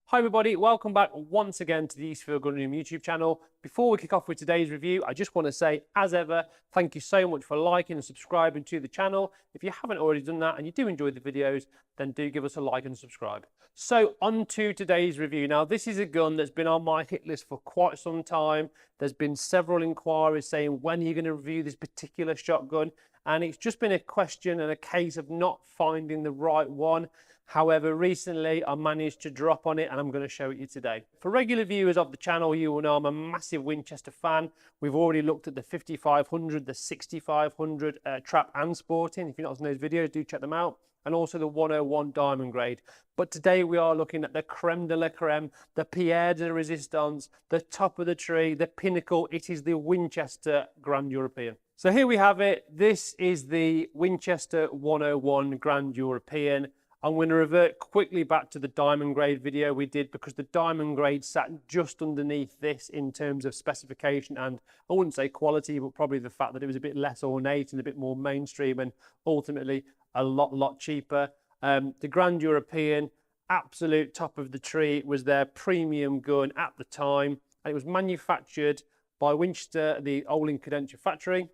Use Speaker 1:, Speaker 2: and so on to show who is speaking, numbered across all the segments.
Speaker 1: Hi everybody, welcome back once again to the Eastfield Gunroom YouTube channel. Before we kick off with today's review, I just want to say, as ever, thank you so much for liking and subscribing to the channel. If you haven't already done that and you do enjoy the videos, then do give us a like and subscribe. So on to today's review. Now this is a gun that's been on my hit list for quite some time. There's been several inquiries saying, when are you going to review this particular shotgun? And it's just been a question and a case of not finding the right one. However, recently I managed to drop on it and I'm going to show it you today. For regular viewers of the channel, you will know I'm a massive Winchester fan. We've already looked at the 5500, the 6500 trap and sporting. If you're not on those videos, do check them out. And also the 101 diamond grade. But today we are looking at the creme de la creme, the pierre de resistance, the top of the tree, the pinnacle. It is the Winchester Grand European. So here we have it. This is the Winchester 101 Grand European. I'm going to revert quickly back to the diamond grade video we did, because the diamond grade sat just underneath this in terms of specification and I wouldn't say quality, but probably the fact that it was a bit less ornate and a bit more mainstream and ultimately a lot cheaper. The Grand European, absolute top of the tree. It was their premium gun at the time and it was manufactured by Winchester, the old Lincolnshire factory,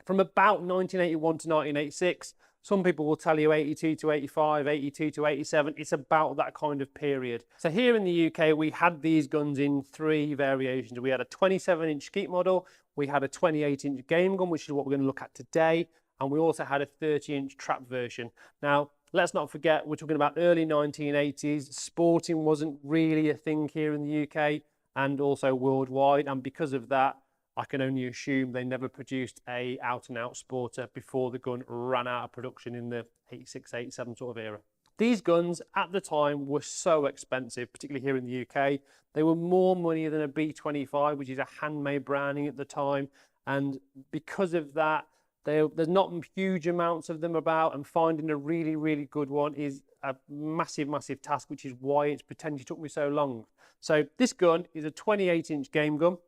Speaker 1: from about 1981 to 1986. Some people will tell you 82 to 85, 82 to 87. It's about that kind of period. So here in the UK, we had these guns in three variations. We had a 27-inch skeet model, we had a 28-inch game gun, which is what we're going to look at today, and we also had a 30-inch trap version. Now, let's not forget, we're talking about early 1980s. Sporting wasn't really a thing here in the UK and also worldwide, and because of that, I can only assume they never produced a out-and-out sporter before the gun ran out of production in the 86, 87 sort of era. These guns at the time were so expensive, particularly here in the UK. They were more money than a B25, which is a handmade Browning at the time. And because of that, there's not huge amounts of them about, and finding a really good one is a massive task, which is why it's potentially took me so long. So this gun is a 28-inch game gun.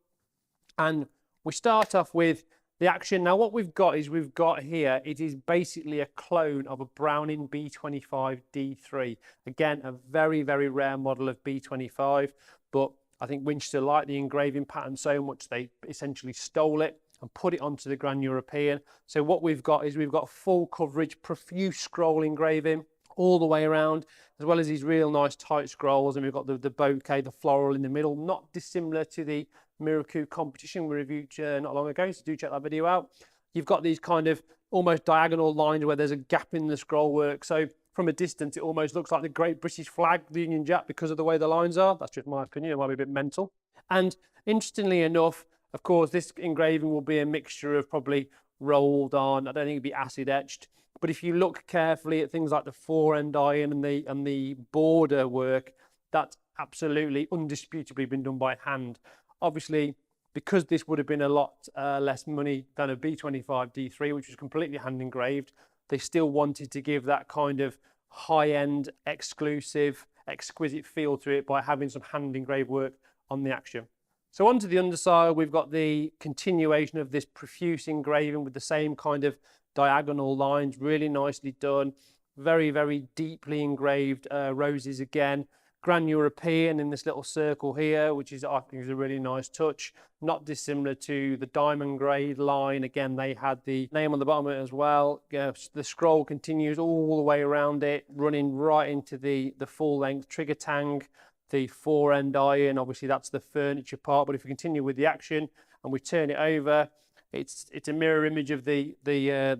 Speaker 1: And we start off with the action. Now what we've got here, it is basically a clone of a Browning B25 D3. Again, a very rare model of B25, but I think Winchester liked the engraving pattern so much they essentially stole it and put it onto the Grand European. So what we've got is we've got full coverage, profuse scroll engraving all the way around, as well as these real nice tight scrolls, and we've got the bouquet, the floral in the middle, not dissimilar to the Miracle competition we reviewed not long ago, so do check that video out. You've got these kind of almost diagonal lines where there's a gap in the scroll work, so from a distance it almost looks like the Great British flag, the Union Jack, because of the way the lines are. That's just my opinion, it might be a bit mental. And interestingly enough, of course, this engraving will be a mixture of probably rolled on, I don't think it'd be acid etched, but if you look carefully at things like the fore-end iron and the border work, that's absolutely undisputably been done by hand. Obviously, because this would have been a lot less money than a B25 D3, which was completely hand engraved, they still wanted to give that kind of high-end, exclusive, exquisite feel to it by having some hand engraved work on the action. So onto the underside, we've got the continuation of this profuse engraving with the same kind of diagonal lines, really nicely done, very deeply engraved roses again. Grand European in this little circle here, which is, I think, is a really nice touch. Not dissimilar to the diamond grade line. Again, they had the name on the bottom of it as well. The scroll continues all the way around it, running right into the full length trigger tang, the fore-end iron. Obviously, that's the furniture part. But if we continue with the action and we turn it over, it's a mirror image of the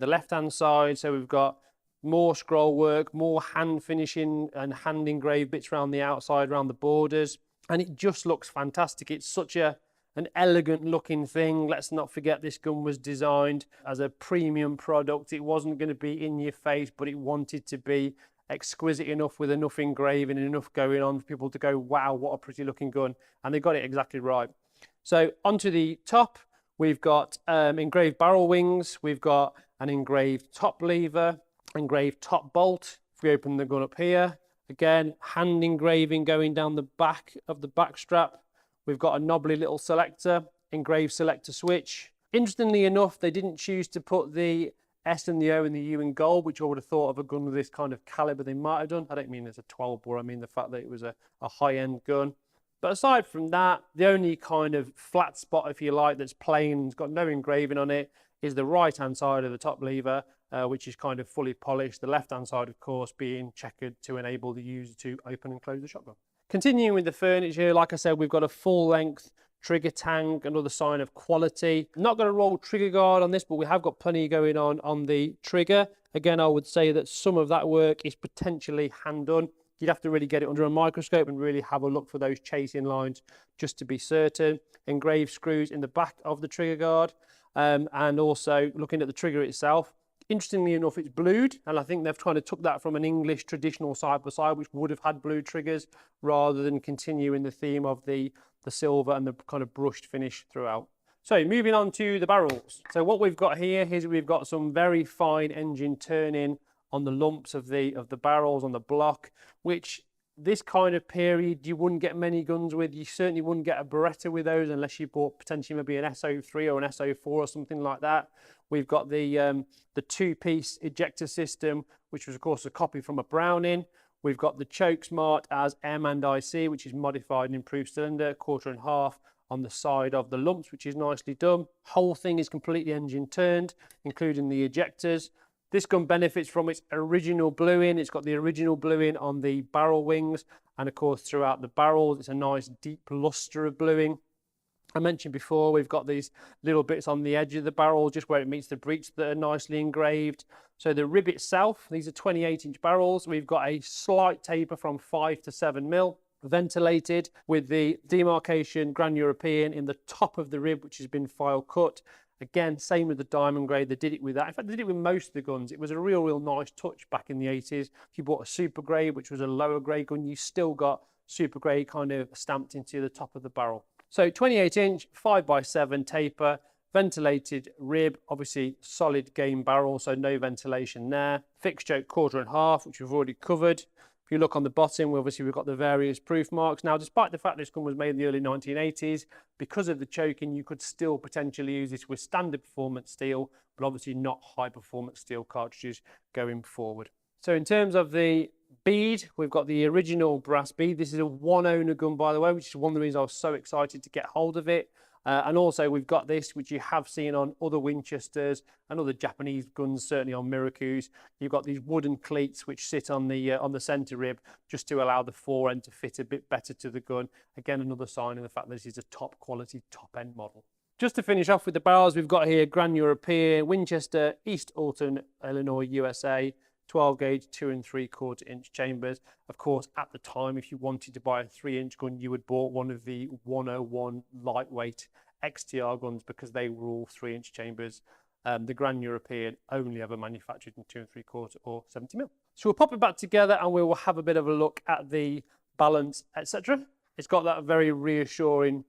Speaker 1: left-hand side. So we've got more scroll work, more hand finishing and hand engraved bits around the outside, around the borders, and it just looks fantastic. It's such an elegant looking thing. Let's not forget this gun was designed as a premium product. It wasn't going to be in your face, but it wanted to be exquisite enough with enough engraving and enough going on for people to go, wow, what a pretty looking gun. And they got it exactly right. So onto the top, we've got engraved barrel wings, we've got an engraved top lever, engraved top bolt. If we open the gun up here, again, hand engraving going down the back of the back strap. We've got a knobbly little selector, engraved selector switch. Interestingly enough, they didn't choose to put the S and the O and the U in gold, which I would have thought of a gun with this kind of caliber they might have done. I don't mean as a 12 bore, I mean the fact that it was a high-end gun. But aside from that, the only kind of flat spot, if you like, that's plain, it's got no engraving on it, is the right-hand side of the top lever, which is kind of fully polished. The left-hand side, of course, being checkered to enable the user to open and close the shotgun. Continuing with the furniture, like I said, we've got a full-length trigger tank, another sign of quality. Not going to roll trigger guard on this, but we have got plenty going on the trigger. Again, I would say that some of that work is potentially hand done. You'd have to really get it under a microscope and really have a look for those chasing lines just to be certain. Engraved screws in the back of the trigger guard, and also looking at the trigger itself. Interestingly enough, it's blued, and I think they've kind of took that from an English traditional side-by-side, which would have had blue triggers, rather than continuing the theme of the silver and the kind of brushed finish throughout. So moving on to the barrels. So what we've got here is we've got some very fine engine turning on the lumps of the barrels on the block, which this kind of period you wouldn't get many guns with. You certainly wouldn't get a Beretta with those unless you bought potentially maybe an SO3 or an SO4 or something like that. We've got the two-piece ejector system, which was of course a copy from a Browning. We've got the choke smart as M and IC, which is modified and improved cylinder, 1/4 on the side of the lumps, which is nicely done. Whole thing is completely engine turned, including the ejectors. This gun benefits from its original bluing. It's got the original bluing on the barrel wings, and of course throughout the barrels it's a nice deep luster of bluing. I mentioned before we've got these little bits on the edge of the barrel just where it meets the breech that are nicely engraved. So the rib itself, these are 28-inch barrels. We've got a slight taper from 5 to 7 mil, ventilated with the demarcation Grand European in the top of the rib, which has been file cut. Again, same with the diamond grade, they did it with that. In fact, they did it with most of the guns. It was a real nice touch back in the 80s. If you bought a super grade, which was a lower grade gun, you still got super grade kind of stamped into the top of the barrel. So 28-inch, 5x7 taper, ventilated rib, obviously solid game barrel, so no ventilation there. Fixed choke 1/4, which we've already covered. If you look on the bottom, we've got the various proof marks. Now, despite the fact this gun was made in the early 1980s, because of the choking, you could still potentially use this with standard performance steel, but obviously not high performance steel cartridges going forward. So in terms of the bead, we've got the original brass bead. This is a one-owner gun, by the way, which is one of the reasons I was so excited to get hold of it. And also we've got this, which you have seen on other Winchesters and other Japanese guns, certainly on Mirakus. You've got these wooden cleats which sit on the center rib just to allow the fore end to fit a bit better to the gun. Again, another sign of the fact that this is a top quality, top end model. Just to finish off with the barrels, we've got here Grand European, Winchester, East Alton, Illinois, USA. 12 gauge 2 3/4 inch chambers. Of course, at the time, if you wanted to buy a 3-inch gun, you would bought one of the 101 lightweight XTR guns because they were all 3-inch chambers. The Grand European only ever manufactured in 2 3/4 or 70 mil. So we'll pop it back together and we will have a bit of a look at the balance, etc. It's got that very reassuring,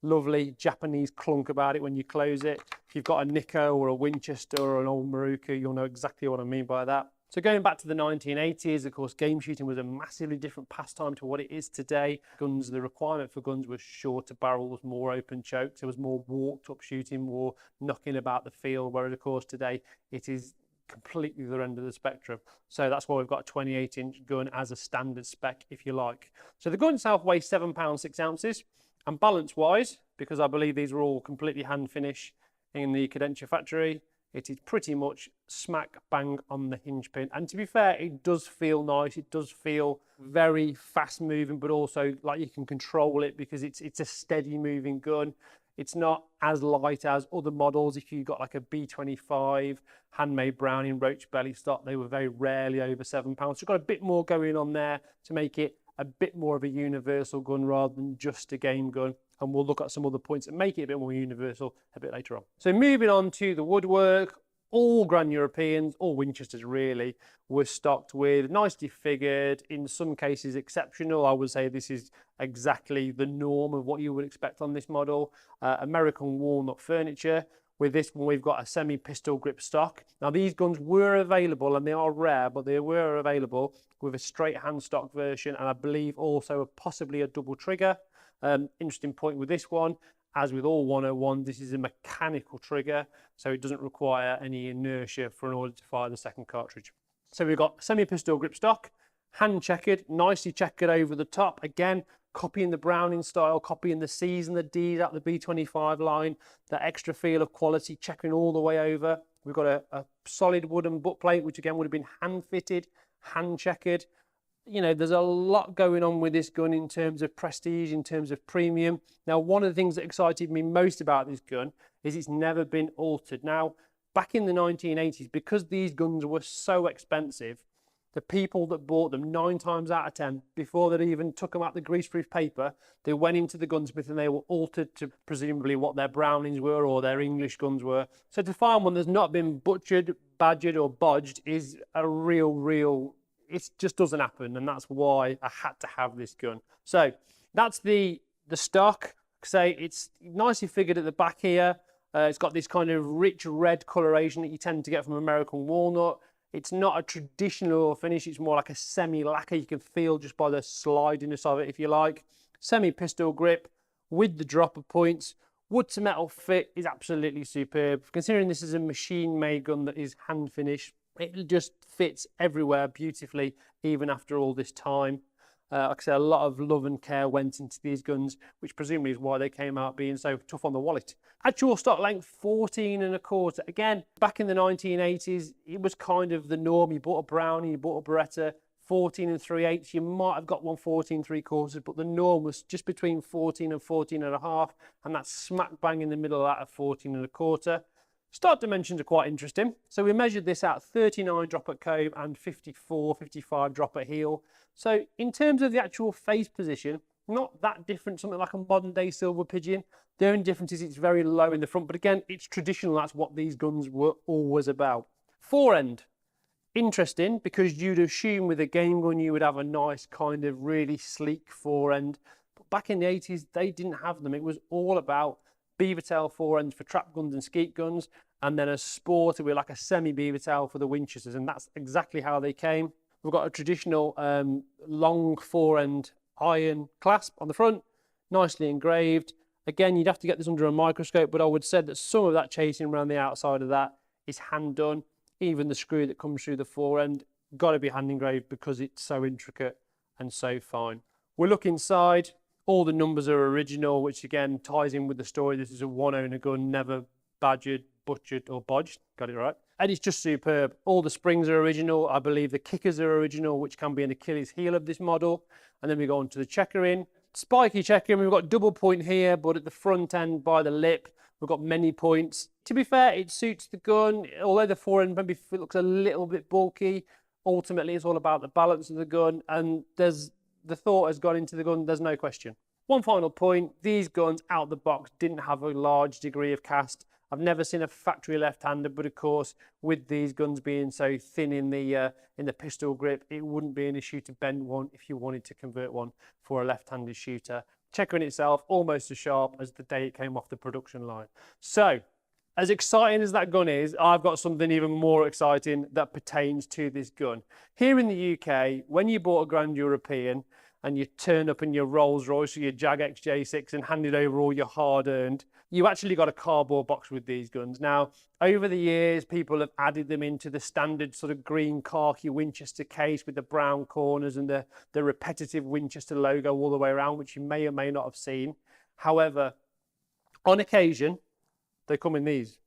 Speaker 1: lovely Japanese clunk about it when you close it. If you've got a Nikko or a Winchester or an old Maruka, you'll know exactly what I mean by that. So going back to the 1980s, of course, game shooting was a massively different pastime to what it is today. Guns, the requirement for guns was shorter barrels, more open chokes. There was more walked up shooting, more knocking about the field, whereas of course today it is completely the end of the spectrum. So that's why we've got a 28-inch gun as a standard spec, if you like. So the gun itself weighs 7 pounds 6 ounces, and balance-wise, because I believe these are all completely hand finish in the Cadentia factory, it is pretty much smack bang on the hinge pin. And to be fair, it does feel nice. It does feel very fast moving, but also like you can control it because it's a steady moving gun. It's not as light as other models. If you got like a B25 handmade Browning Roach belly stock, they were very rarely over 7 pounds. So you've got a bit more going on there to make it a bit more of a universal gun rather than just a game gun. And we'll look at some other points that make it a bit more universal a bit later on. So moving on to the woodwork, all Grand Europeans, all Winchesters really, were stocked with nicely figured, in some cases exceptional. I would say this is exactly the norm of what you would expect on this model. American walnut furniture. With this one, we've got a semi-pistol grip stock. Now, these guns were available, and they are rare, but they were available with a straight hand stock version, and I believe also possibly a double trigger. Interesting point with this one, as with all 101, this is a mechanical trigger, so it doesn't require any inertia in order to fire the second cartridge. So we've got semi-pistol grip stock, hand checkered, nicely checkered over the top. Again, copying the Browning style, copying the C's and the D's out the B25 line, that extra feel of quality, checking all the way over. We've got a solid wooden butt plate, which again would have been hand fitted, hand checkered. You know, there's a lot going on with this gun in terms of prestige, in terms of premium. Now, one of the things that excited me most about this gun is it's never been altered. Now, back in the 1980s, because these guns were so expensive, the people that bought them 9 times out of 10, before they even took them out the greaseproof paper, they went into the gunsmith and they were altered to presumably what their Brownings were or their English guns were. So to find one that's not been butchered, badgered or bodged is a real, it just doesn't happen, and that's why I had to have this gun. So that's the stock. Say it's nicely figured at the back here. It's got this kind of rich red coloration that you tend to get from American walnut. It's not a traditional finish, it's more like a semi-lacquer. You can feel just by the slidiness of it, if you like. Semi-pistol grip with the dropper points. Wood to metal fit is absolutely superb. Considering this is a machine-made gun that is hand finished, it just fits everywhere beautifully, even after all this time. Like I said, a lot of love and care went into these guns, which presumably is why they came out being so tough on the wallet. Actual stock length, 14.25. Again, back in the 1980s, it was kind of the norm. You bought a Brownie, you bought a Beretta, 14 3/8. You might have got one 14 3/4, but the norm was just between 14 and 14.5, and that's smack bang in the middle of that at 14.25. Stock dimensions are quite interesting. So we measured this out, 39 drop at comb and 54, 55 drop at heel. So in terms of the actual face position, not that different, something like a modern day silver pigeon. The only difference is it's very low in the front, but again, it's traditional. That's what these guns were always about. Fore end, interesting, because you'd assume with a game gun you would have a nice kind of really sleek fore end. But back in the 80s, they didn't have them. It was all about beaver tail fore ends for trap guns and skeet guns, and then a sport with like a semi beaver tail for the Winchesters, and that's exactly how they came. We've got a traditional long fore end iron clasp on the front, nicely engraved. Again, you'd have to get this under a microscope, but I would say that some of that chasing around the outside of that is hand done. Even the screw that comes through the fore end, got to be hand engraved because it's so intricate and so fine. We'll look inside. All the numbers are original, which again ties in with the story. This is a one owner gun, never badgered, butchered or bodged. Got it right. And it's just superb. All the springs are original. I believe the kickers are original, which can be an Achilles heel of this model. And then we go on to the checkering. Spiky checkering, we've got double point here, but at the front end by the lip, we've got many points. To be fair, it suits the gun. Although the fore end maybe looks a little bit bulky, ultimately it's all about the balance of the gun, and the thought has gone into the gun, there's no question. One final point, these guns out the box didn't have a large degree of cast. I've never seen a factory left-hander, but of course, with these guns being so thin in the pistol grip, it wouldn't be an issue to bend one if you wanted to convert one for a left-handed shooter. Checkering itself almost as sharp as the day it came off the production line. So, as exciting as that gun is, I've got something even more exciting that pertains to this gun. Here in the UK, when you bought a Grand European and you turned up in your Rolls Royce or your Jag XJ6 and handed over all your hard-earned, you actually got a cardboard box with these guns. Now, over the years, people have added them into the standard sort of green khaki Winchester case with the brown corners and the repetitive Winchester logo all the way around, which you may or may not have seen. However, on occasion, they come in these.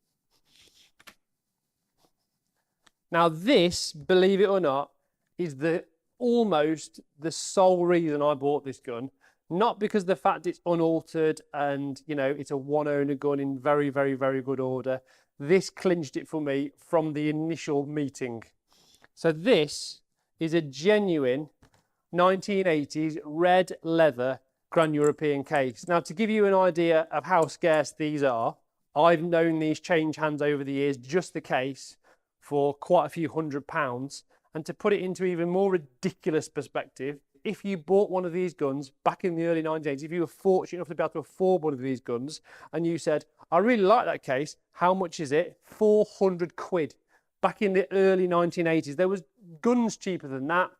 Speaker 1: Now this, believe it or not, is almost the sole reason I bought this gun. Not because of the fact it's unaltered and, you know, it's a one owner gun in very, very, very good order. This clinched it for me from the initial meeting. So this is a genuine 1980s red leather Grand European case. Now, to give you an idea of how scarce these are, I've known these change hands over the years, just the case, for quite a few £100s. And to put it into even more ridiculous perspective, if you bought one of these guns back in the early 1980s, if you were fortunate enough to be able to afford one of these guns, and you said, I really like that case, how much is it? 400 quid. Back in the early 1980s, there was guns cheaper than that.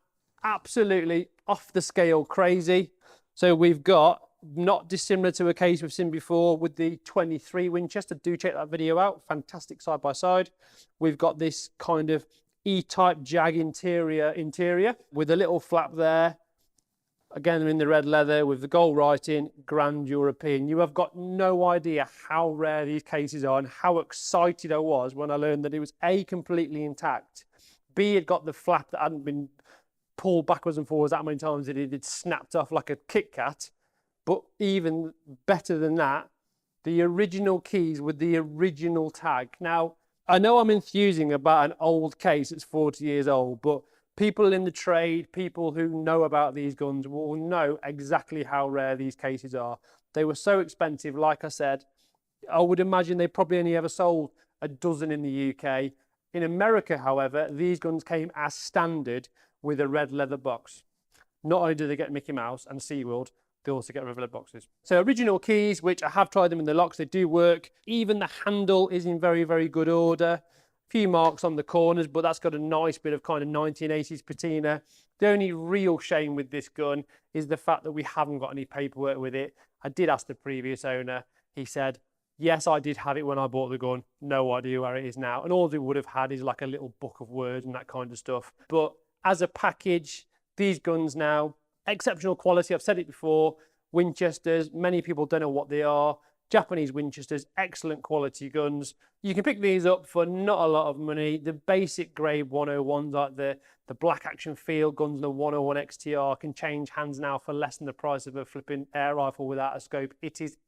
Speaker 1: Absolutely off the scale crazy. So we've got not dissimilar to a case we've seen before with the 23 Winchester. Do check that video out. Fantastic side by side. We've got this kind of E-type Jag interior with a little flap there. Again, in the red leather with the gold writing, Grand European. You have got no idea how rare these cases are and how excited I was when I learned that it was A, completely intact, B, it got the flap that hadn't been pulled backwards and forwards that many times that it had snapped off like a Kit Kat. But even better than that, the original keys with the original tag. Now, I know I'm enthusing about an old case that's 40 years old, but people in the trade, people who know about these guns will know exactly how rare these cases are. They were so expensive, like I said, I would imagine they probably only ever sold a dozen in the UK. In America, however, these guns came as standard with a red leather box. Not only do they get Mickey Mouse and SeaWorld, they also get red leather boxes. So original keys, which I have tried them in the locks, they do work. Even the handle is in very, very good order. Few marks on the corners, but that's got a nice bit of kind of 1980s patina. The only real shame with this gun is the fact that we haven't got any paperwork with it. I did ask the previous owner. He said, yes, I did have it when I bought the gun. No idea where it is now. And all they would have had is like a little book of words and that kind of stuff. But as a package, these guns now, exceptional quality. I've said it before. Winchesters, many people don't know what they are. Japanese Winchesters, excellent quality guns. You can pick these up for not a lot of money. The basic grade 101s like the Black Action Field guns, the 101 XTR can change hands now for less than the price of a flipping air rifle without a scope. It is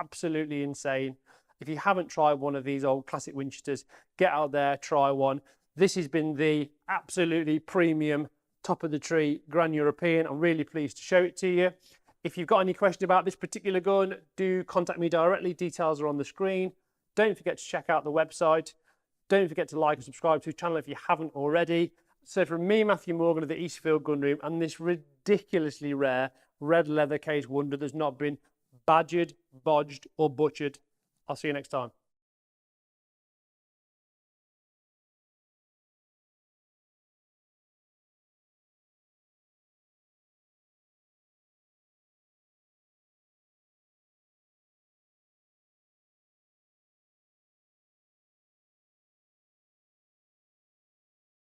Speaker 1: absolutely insane. If you haven't tried one of these old classic Winchesters, get out there, try one. This has been the absolutely premium, top of the tree Grand European. I'm really pleased to show it to you. If you've got any question about this particular gun, do contact me directly. Details are on the screen. Don't forget to check out the website. Don't forget to like and subscribe to the channel if you haven't already. So from me, Matthew Morgan of the Eastfield Gunroom, and this ridiculously rare red leather case wonder that's not been badgered, bodged or butchered. I'll see you next time.